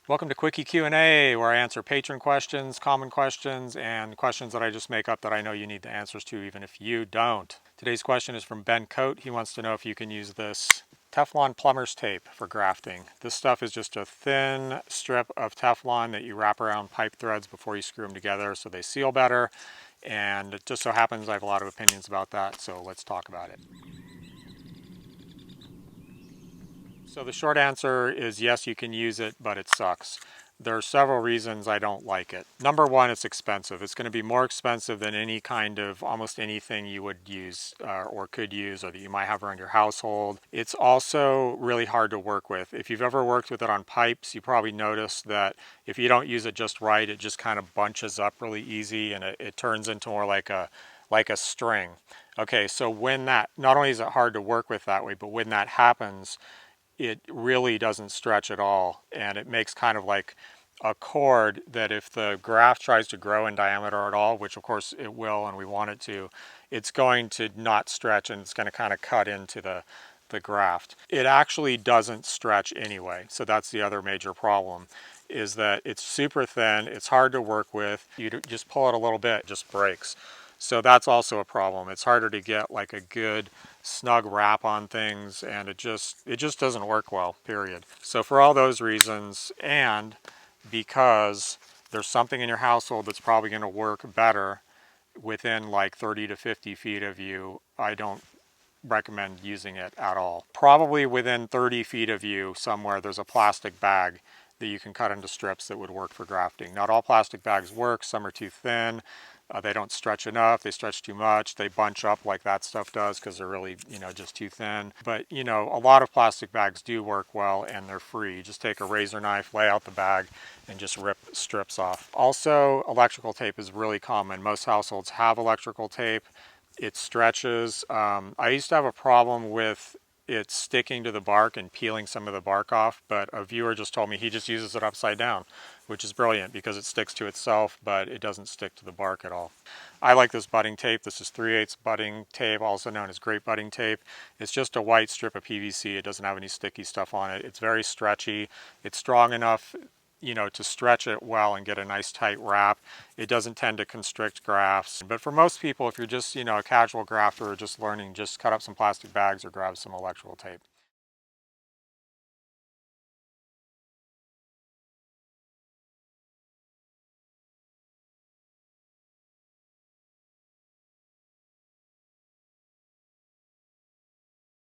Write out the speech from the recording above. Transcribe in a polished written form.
Welcome to Quickie Q&A, where I answer patron questions, common questions, and questions that I just make up that I know you need the answers to even if you don't. Today's question is from Ben Coate. He wants to know if you can use this Teflon plumber's tape for grafting. This stuff is just a thin strip of Teflon that you wrap around pipe threads before you screw them together so they seal better. And it just so happens I have a lot of opinions about that, so let's talk about it. So the short answer is yes, you can use it, but it sucks. There are several reasons I don't like it. Number one, it's expensive. It's going to be more expensive than any kind of almost anything you would use or could use or that you might have around your household. It's also really hard to work with. If you've ever worked with it on pipes, you probably noticed that if you don't use it just right, it just kind of bunches up really easy and it turns into more like a string. Okay, so when that, not only is it hard to work with that way, but when that happens, it really doesn't stretch at all, and it makes kind of like a cord that if the graft tries to grow in diameter at all, which of course it will and we want it to, it's going to not stretch and it's going to kind of cut into the graft. It actually doesn't stretch anyway, so that's the other major problem, is that it's super thin, it's hard to work with. You just pull it a little bit, it just breaks. So that's also a problem. It's harder to get like a good snug wrap on things, and it just doesn't work well, period. So for all those reasons, and because there's something in your household that's probably going to work better within like 30 to 50 feet of you, I don't recommend using it at all. Probably within 30 feet of you somewhere there's a plastic bag that you can cut into strips that would work for grafting. Not all plastic bags work, some are too thin, they don't stretch enough, they stretch too much, they bunch up like that stuff does because they're really, just too thin. But, a lot of plastic bags do work well and they're free. You just take a razor knife, lay out the bag, and just rip strips off. Also, electrical tape is really common. Most households have electrical tape. It stretches. I used to have a problem with it sticking to the bark and peeling some of the bark off, but a viewer just told me he just uses it upside down, which is brilliant because it sticks to itself, but it doesn't stick to the bark at all. I like this budding tape. This is 3/8 budding tape, also known as great budding tape. It's just a white strip of PVC. It doesn't have any sticky stuff on it. It's very stretchy. It's strong enough to stretch it well and get a nice tight wrap. It doesn't tend to constrict grafts. But for most people, if you're just, a casual grafter or just learning, just cut up some plastic bags or grab some electrical tape.